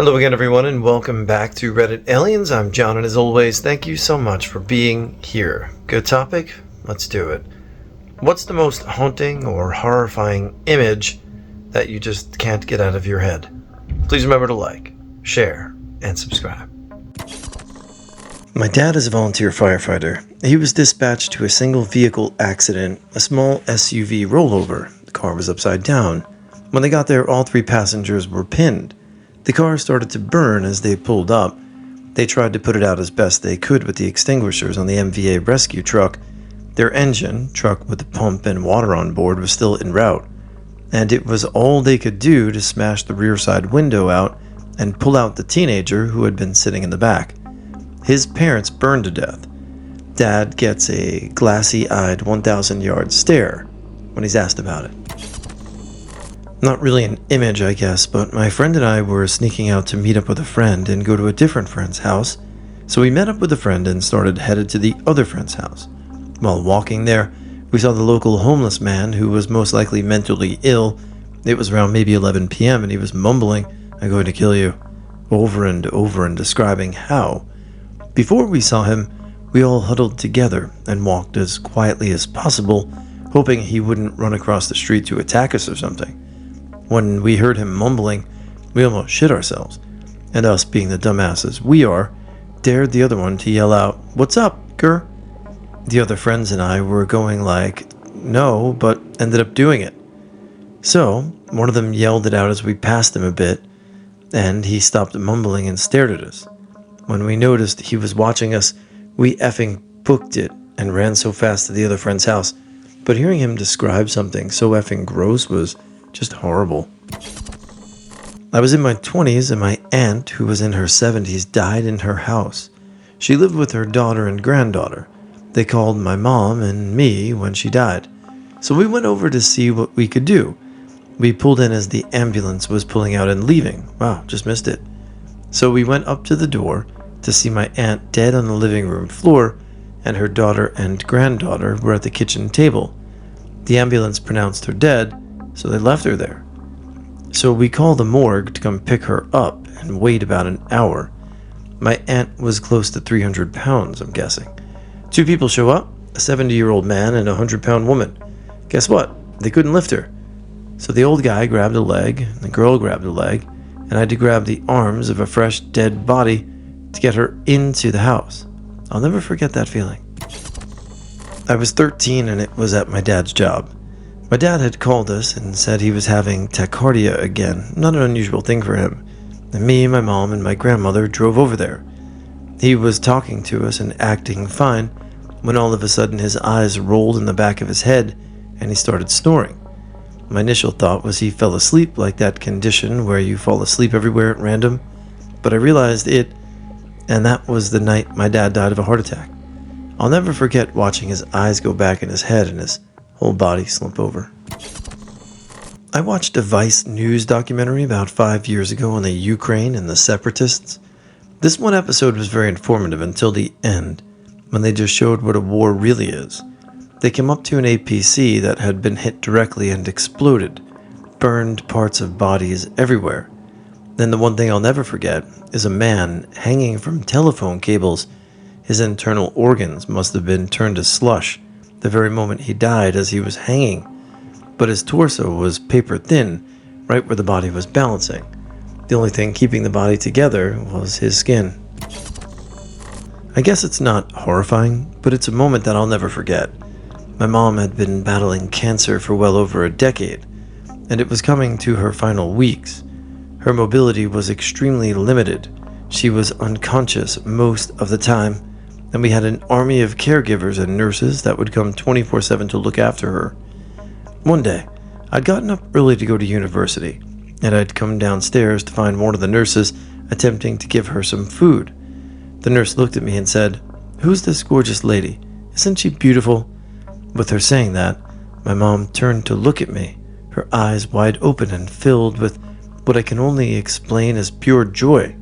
Hello again, everyone, and welcome back to Reddit Aliens. I'm John, and as always, thank you so much for being here. Good topic? Let's do it. What's the most haunting or horrifying image that you just can't get out of your head? Please remember to like, share, and subscribe. My dad is a volunteer firefighter. He was dispatched to a single vehicle accident, a small SUV rollover. The car was upside down. When they got there, all three passengers were pinned. The car started to burn as they pulled up. They tried to put it out as best they could with the extinguishers on the MVA rescue truck. Their engine, truck with the pump and water on board, was still en route, and it was all they could do to smash the rear side window out and pull out the teenager who had been sitting in the back. His parents burned to death. Dad gets a glassy-eyed 1,000-yard stare when he's asked about it. Not really an image, I guess, but my friend and I were sneaking out to meet up with a friend and go to a different friend's house. So we met up with a friend and started headed to the other friend's house. While walking there, we saw the local homeless man who was most likely mentally ill. It was around maybe 11 p.m. and he was mumbling, "I'm going to kill you," over and over and describing how. Before we saw him, we all huddled together and walked as quietly as possible, hoping he wouldn't run across the street to attack us or something. When we heard him mumbling, we almost shit ourselves, and us, being the dumbasses we are, dared the other one to yell out, "What's up, Gur?" The other friends and I were going like, no, but ended up doing it. So, one of them yelled it out as we passed him a bit, and he stopped mumbling and stared at us. When we noticed he was watching us, we effing booked it and ran so fast to the other friend's house, but hearing him describe something so effing gross was just horrible. I was in my 20s and my aunt, who was in her 70s, died in her house. She lived with her daughter and granddaughter. They called my mom and me when she died. So we went over to see what we could do. We pulled in as the ambulance was pulling out and leaving. Wow, just missed it. So we went up to the door to see my aunt dead on the living room floor, and her daughter and granddaughter were at the kitchen table. The ambulance pronounced her dead, so they left her there. So we called the morgue to come pick her up and wait about an hour. My aunt was close to 300 pounds, I'm guessing. Two people show up, a 70-year-old man and a 100-pound woman. Guess what? They couldn't lift her. So the old guy grabbed a leg, and the girl grabbed a leg, and I had to grab the arms of a fresh, dead body to get her into the house. I'll never forget that feeling. I was 13 and it was at my dad's job. My dad had called us and said he was having tachycardia again, not an unusual thing for him. And me, my mom, and my grandmother drove over there. He was talking to us and acting fine when all of a sudden his eyes rolled in the back of his head and he started snoring. My initial thought was he fell asleep, like that condition where you fall asleep everywhere at random, but I realized it, and that was the night my dad died of a heart attack. I'll never forget watching his eyes go back in his head and his whole body slump over. I watched a Vice News documentary about 5 years ago on the Ukraine and the separatists. This one episode was very informative until the end, when they just showed what a war really is. They came up to an APC that had been hit directly and exploded, burned parts of bodies everywhere. Then the one thing I'll never forget is a man hanging from telephone cables. His internal organs must have been turned to slush the very moment he died, as he was hanging, but his torso was paper thin, right where the body was balancing. The only thing keeping the body together was his skin. I guess it's not horrifying, but it's a moment that I'll never forget. My mom had been battling cancer for well over a decade, and it was coming to her final weeks. Her mobility was extremely limited. She was unconscious most of the time, and we had an army of caregivers and nurses that would come 24/7 to look after her. One day, I'd gotten up early to go to university, and I'd come downstairs to find one of the nurses attempting to give her some food. The nurse looked at me and said, "Who's this gorgeous lady? Isn't she beautiful?" With her saying that, my mom turned to look at me, her eyes wide open and filled with what I can only explain as pure joy.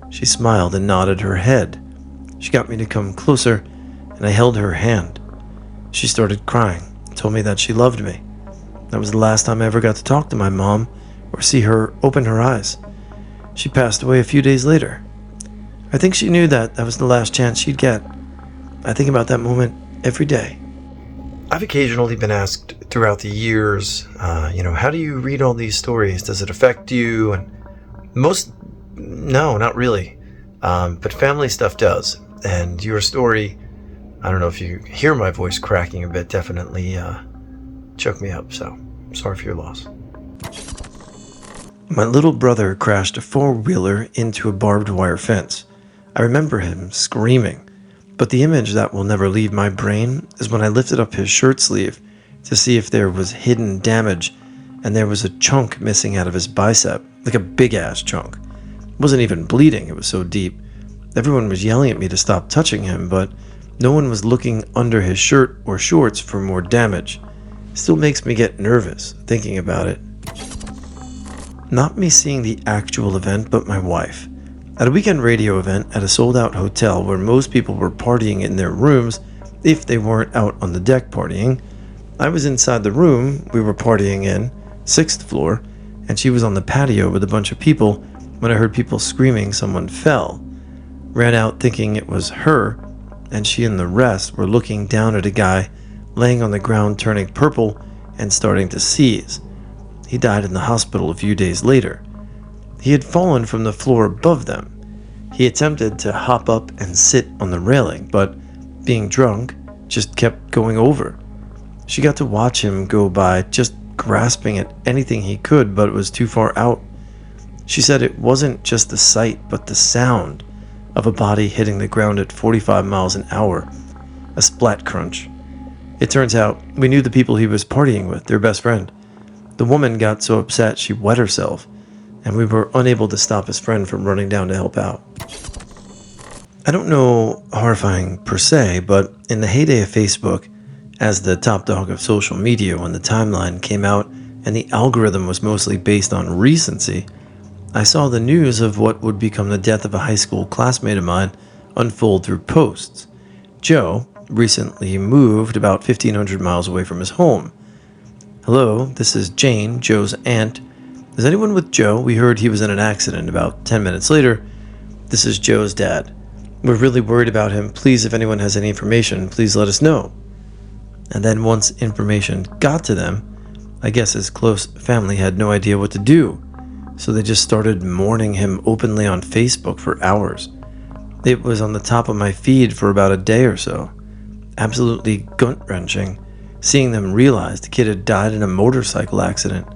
She smiled and nodded her head. She got me to come closer, and I held her hand. She started crying and told me that she loved me. That was the last time I ever got to talk to my mom or see her open her eyes. She passed away a few days later. I think she knew that was the last chance she'd get. I think about that moment every day. I've occasionally been asked throughout the years, how do you read all these stories? Does it affect you? And no, not really. But family stuff does. And your story, I don't know if you hear my voice cracking a bit, definitely choked me up. So sorry for your loss. My little brother crashed a four-wheeler into a barbed wire fence. I remember him screaming, but the image that will never leave my brain is when I lifted up his shirt sleeve to see if there was hidden damage, and there was a chunk missing out of his bicep, like a big-ass chunk. It wasn't even bleeding, it was so deep. Everyone was yelling at me to stop touching him, but no one was looking under his shirt or shorts for more damage. It still makes me get nervous thinking about it. Not me seeing the actual event, but my wife. At a weekend radio event at a sold-out hotel where most people were partying in their rooms if they weren't out on the deck partying, I was inside the room we were partying in, 6th floor, and she was on the patio with a bunch of people when I heard people screaming someone fell. Ran out thinking it was her, and she and the rest were looking down at a guy laying on the ground turning purple and starting to seize. He died in the hospital a few days later. He had fallen from the floor above them. He attempted to hop up and sit on the railing, but being drunk, just kept going over. She got to watch him go by, just grasping at anything he could, but it was too far out. She said it wasn't just the sight, but the sound of a body hitting the ground at 45 miles an hour. A splat crunch. It turns out we knew the people he was partying with, their best friend. The woman got so upset she wet herself, and we were unable to stop his friend from running down to help out. I don't know horrifying per se, but in the heyday of Facebook, as the top dog of social media when the timeline came out and the algorithm was mostly based on recency, I saw the news of what would become the death of a high school classmate of mine unfold through posts. Joe recently moved about 1,500 miles away from his home. Hello, this is Jane, Joe's aunt. Is anyone with Joe? We heard he was in an accident about 10 minutes later. This is Joe's dad. We're really worried about him. Please, if anyone has any information, please let us know. And then once information got to them, I guess his close family had no idea what to do. So they just started mourning him openly on Facebook for hours. It was on the top of my feed for about a day or so. Absolutely gut-wrenching, seeing them realize the kid had died in a motorcycle accident.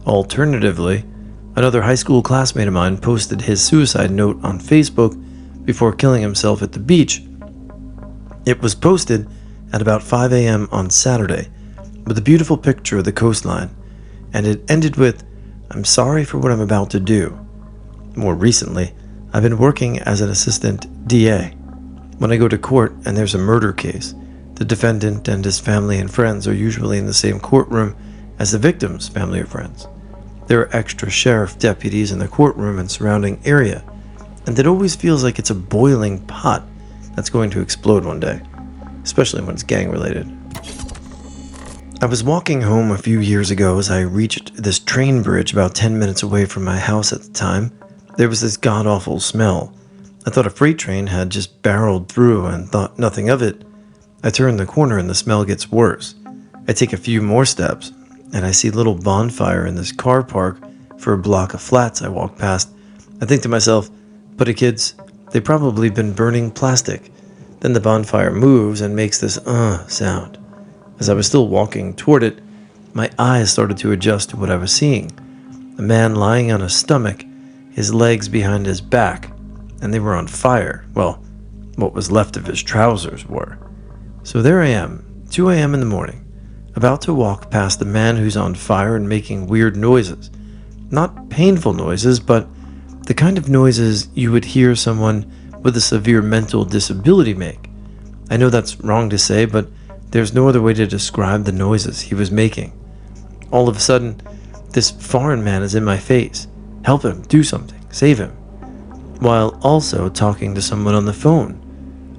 Alternatively, another high school classmate of mine posted his suicide note on Facebook before killing himself at the beach. It was posted at about 5 a.m. on Saturday with a beautiful picture of the coastline, and it ended with, "I'm sorry for what I'm about to do." More recently, I've been working as an assistant DA. When I go to court and there's a murder case, the defendant and his family and friends are usually in the same courtroom as the victim's family or friends. There are extra sheriff deputies in the courtroom and surrounding area, and it always feels like it's a boiling pot that's going to explode one day, especially when it's gang-related. I was walking home a few years ago as I reached this train bridge about 10 minutes away from my house at the time. There was this god-awful smell. I thought a freight train had just barreled through and thought nothing of it. I turn the corner and the smell gets worse. I take a few more steps and I see a little bonfire in this car park for a block of flats I walk past. I think to myself, buddy kids, they've probably been burning plastic. Then the bonfire moves and makes this sound. As I was still walking toward it, my eyes started to adjust to what I was seeing. A man lying on his stomach, his legs behind his back, and they were on fire. Well, what was left of his trousers were. So there I am, 2 a.m. in the morning, about to walk past the man who's on fire and making weird noises. Not painful noises, but the kind of noises you would hear someone with a severe mental disability make. I know that's wrong to say, but there's no other way to describe the noises he was making. All of a sudden, this foreign man is in my face. Help him, do something, save him. While also talking to someone on the phone.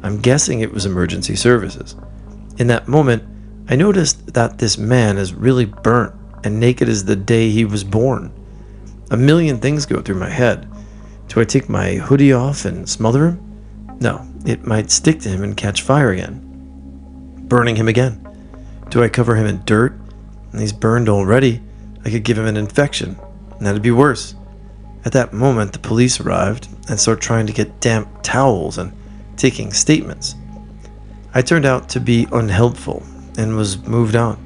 I'm guessing it was emergency services. In that moment, I noticed that this man is really burnt and naked as the day he was born. A million things go through my head. Do I take my hoodie off and smother him? No, it might stick to him and catch fire again. Burning him again. Do I cover him in dirt? And he's burned already. I could give him an infection, and that'd be worse. At that moment, the police arrived and started trying to get damp towels and taking statements. I turned out to be unhelpful and was moved on.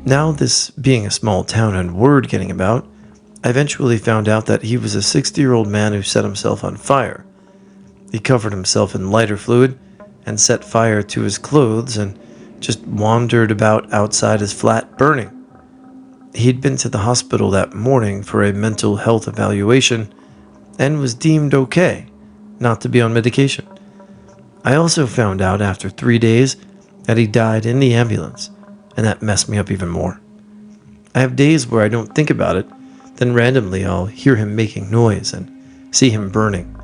Now, this being a small town and word getting about, I eventually found out that he was a 60-year-old man who set himself on fire. He covered himself in lighter fluid and set fire to his clothes and just wandered about outside his flat burning. He'd been to the hospital that morning for a mental health evaluation and was deemed okay not to be on medication. I also found out after 3 days that he died in the ambulance, and that messed me up even more. I have days where I don't think about it, then randomly I'll hear him making noise and see him burning.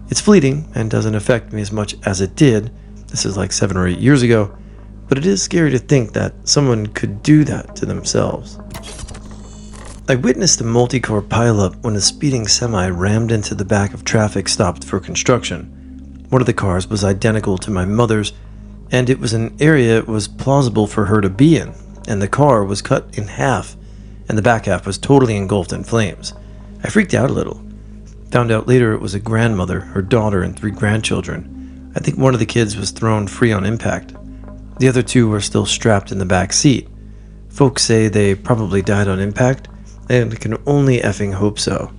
It's fleeting and doesn't affect me as much as it did. This is like 7 or 8 years ago, but it is scary to think that someone could do that to themselves. I witnessed a multi-car pileup when a speeding semi rammed into the back of traffic stopped for construction. One of the cars was identical to my mother's, and it was an area it was plausible for her to be in, and the car was cut in half, and the back half was totally engulfed in flames. I freaked out a little. Found out later it was a grandmother, her daughter, and 3 grandchildren. I think one of the kids was thrown free on impact. The other 2 were still strapped in the back seat. Folks say they probably died on impact, and can only effing hope so.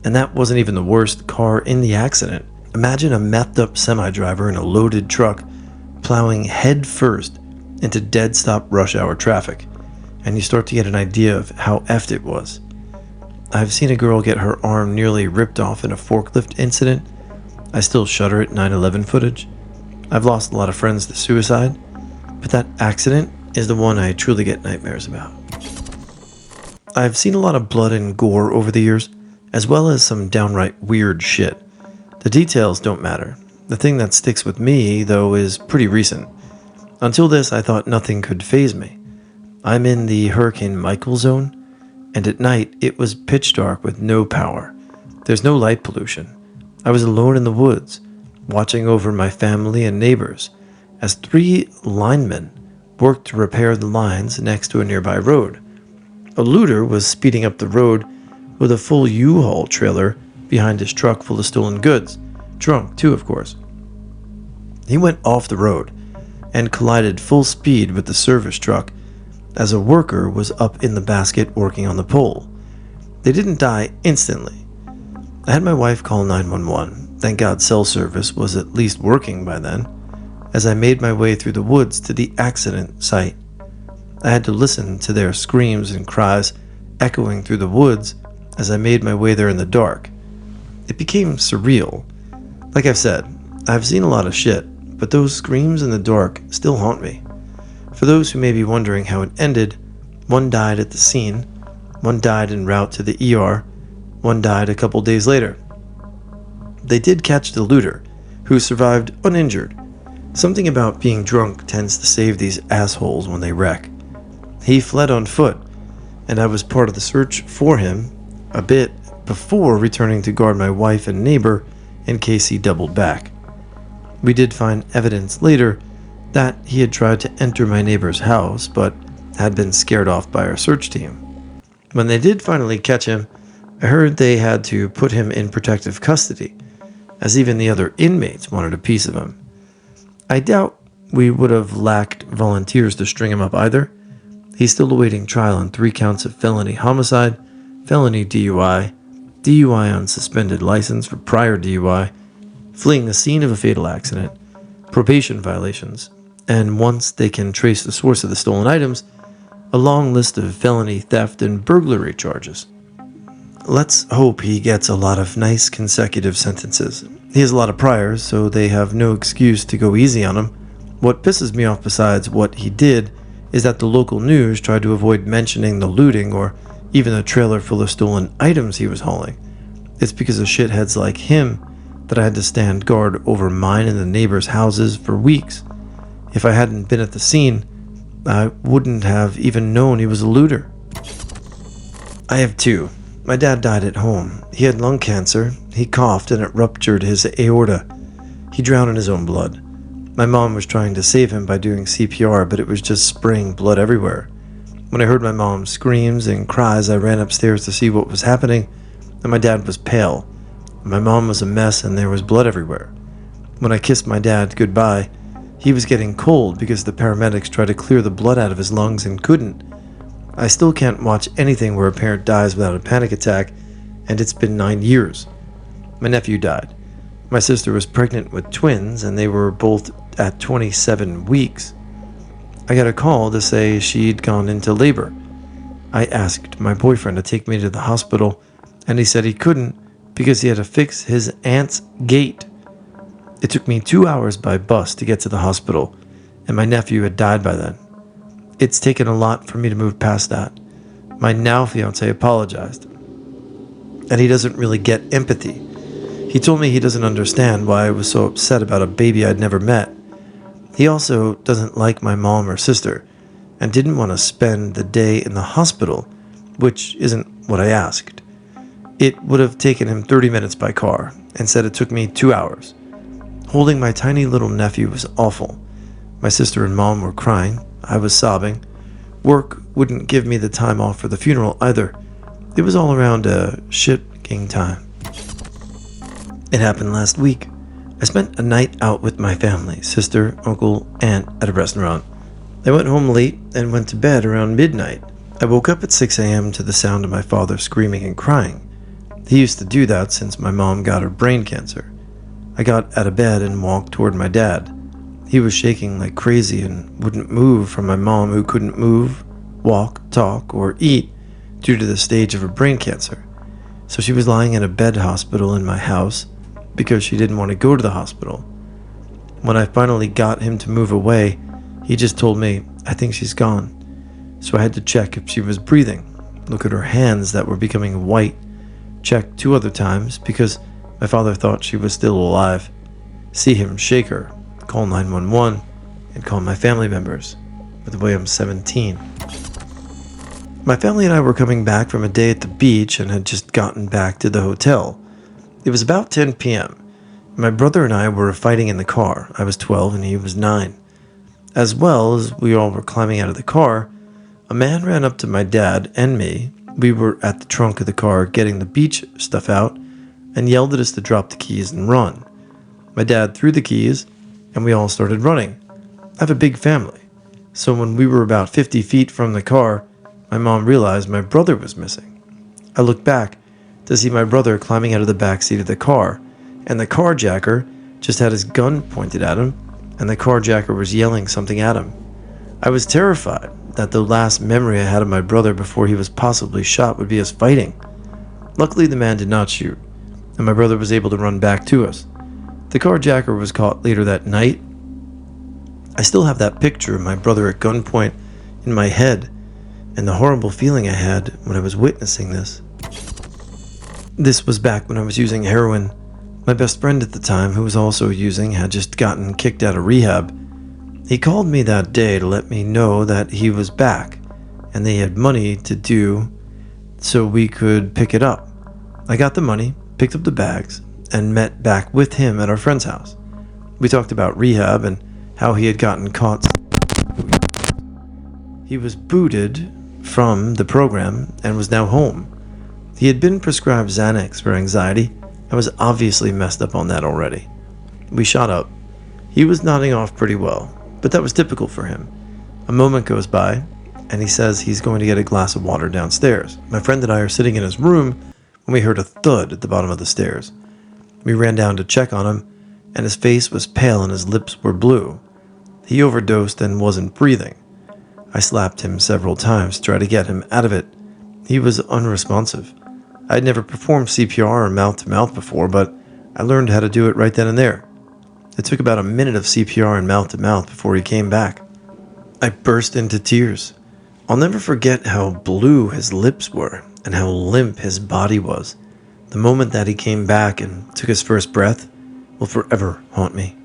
And that wasn't even the worst car in the accident. Imagine a methed up semi-driver in a loaded truck plowing head first into dead stop rush hour traffic, and you start to get an idea of how effed it was. I've seen a girl get her arm nearly ripped off in a forklift incident. I still shudder at 9/11 footage. I've lost a lot of friends to suicide, but that accident is the one I truly get nightmares about. I've seen a lot of blood and gore over the years, as well as some downright weird shit. The details don't matter. The thing that sticks with me, though, is pretty recent. Until this, I thought nothing could faze me. I'm in the Hurricane Michael zone, and at night it was pitch dark with no power. There's no light pollution. I was alone in the woods, watching over my family and neighbors, as 3 linemen worked to repair the lines next to a nearby road. A looter was speeding up the road with a full U-Haul trailer behind his truck full of stolen goods, drunk too, of course. He went off the road and collided full speed with the service truck as a worker was up in the basket working on the pole. They didn't die instantly. I had my wife call 911. Thank God cell service was at least working by then, as I made my way through the woods to the accident site. I had to listen to their screams and cries echoing through the woods as I made my way there in the dark. It became surreal. Like I've said, I've seen a lot of shit, but those screams in the dark still haunt me. For those who may be wondering how it ended, 1 died at the scene, 1 died en route to the ER, 1 died a couple days later. They did catch the looter, who survived uninjured. Something about being drunk tends to save these assholes when they wreck. He fled on foot, and I was part of the search for him a bit before returning to guard my wife and neighbor in case he doubled back. We did find evidence later that he had tried to enter my neighbor's house, but had been scared off by our search team. When they did finally catch him, I heard they had to put him in protective custody, as even the other inmates wanted a piece of him. I doubt we would have lacked volunteers to string him up either. He's still awaiting trial on 3 counts of felony homicide, felony DUI, DUI on suspended license for prior DUI, fleeing the scene of a fatal accident, probation violations, and once they can trace the source of the stolen items, a long list of felony theft and burglary charges. Let's hope he gets a lot of nice consecutive sentences. He has a lot of priors, so they have no excuse to go easy on him. What pisses me off besides what he did is that the local news tried to avoid mentioning the looting or even the trailer full of stolen items he was hauling. It's because of shitheads like him that I had to stand guard over mine and the neighbors' houses for weeks. If I hadn't been at the scene, I wouldn't have even known he was a looter. I have 2. My dad died at home. He had lung cancer, He coughed and it ruptured his aorta. He drowned in his own blood. My mom was trying to save him by doing CPR, but it was just spraying blood everywhere. When I heard my mom's screams and cries, I ran upstairs to see what was happening, and my dad was pale. My mom was a mess and there was blood everywhere. When I kissed my dad goodbye, he was getting cold because the paramedics tried to clear the blood out of his lungs and couldn't. I still can't watch anything where a parent dies without a panic attack, and it's been 9 years. My nephew died. My sister was pregnant with twins, and they were both at 27 weeks. I got a call to say she'd gone into labor. I asked my boyfriend to take me to the hospital, and he said he couldn't because he had to fix his aunt's gate. It took me 2 hours by bus to get to the hospital, and my nephew had died by then. It's taken a lot for me to move past that. My now fiancé apologized, and he doesn't really get empathy. He told me he doesn't understand why I was so upset about a baby I'd never met. He also doesn't like my mom or sister, and didn't want to spend the day in the hospital, which isn't what I asked. It would have taken him 30 minutes by car, and said it took me 2 hours. Holding my tiny little nephew was awful. My sister and mom were crying. I was sobbing. Work wouldn't give me the time off for the funeral either. It was all around a shit-king time. It happened last week. I spent a night out with my family, sister, uncle, aunt, at a restaurant. I went home late and went to bed around midnight. I woke up at 6 a.m. to the sound of my father screaming and crying. He used to do that since my mom got her brain cancer. I got out of bed and walked toward my dad. He was shaking like crazy and wouldn't move from my mom, who couldn't move, walk, talk, or eat due to the stage of her brain cancer. So she was lying in a bed hospital in my house because she didn't want to go to the hospital. When I finally got him to move away, he just told me, "I think she's gone." So I had to check if she was breathing, look at her hands that were becoming white, check 2 other times because my father thought she was still alive, see him shake her, call 911, and call my family members. By the way, I'm 17. My family and I were coming back from a day at the beach and had just gotten back to the hotel. It was about 10 p.m. My brother and I were fighting in the car. I was 12 and he was 9. As well as we all were climbing out of the car, a man ran up to my dad and me. We were at the trunk of the car getting the beach stuff out and yelled at us to drop the keys and run. My dad threw the keys and we all started running. I have a big family, so when we were about 50 feet from the car, my mom realized my brother was missing. I looked back to see my brother climbing out of the back seat of the car, and the carjacker just had his gun pointed at him, and the carjacker was yelling something at him. I was terrified that the last memory I had of my brother before he was possibly shot would be us fighting. Luckily, the man did not shoot, and my brother was able to run back to us. The carjacker was caught later that night. I still have that picture of my brother at gunpoint in my head, and the horrible feeling I had when I was witnessing this. This was back when I was using heroin. My best friend at the time, who was also using, had just gotten kicked out of rehab. He called me that day to let me know that he was back, and they had money to do so we could pick it up. I got the money, picked up the bags, and met back with him at our friend's house. We talked about rehab and how he had gotten caught. He was booted from the program and was now home. He had been prescribed Xanax for anxiety and was obviously messed up on that already. We shot up. He was nodding off pretty well, but that was typical for him. A moment goes by, and he says he's going to get a glass of water downstairs. My friend and I are sitting in his room when we heard a thud at the bottom of the stairs. We ran down to check on him, and his face was pale and his lips were blue. He overdosed and wasn't breathing. I slapped him several times to try to get him out of it. He was unresponsive. I had never performed CPR or mouth-to-mouth before, but I learned how to do it right then and there. It took about a minute of CPR and mouth-to-mouth before he came back. I burst into tears. I'll never forget how blue his lips were and how limp his body was. The moment that he came back and took his first breath will forever haunt me.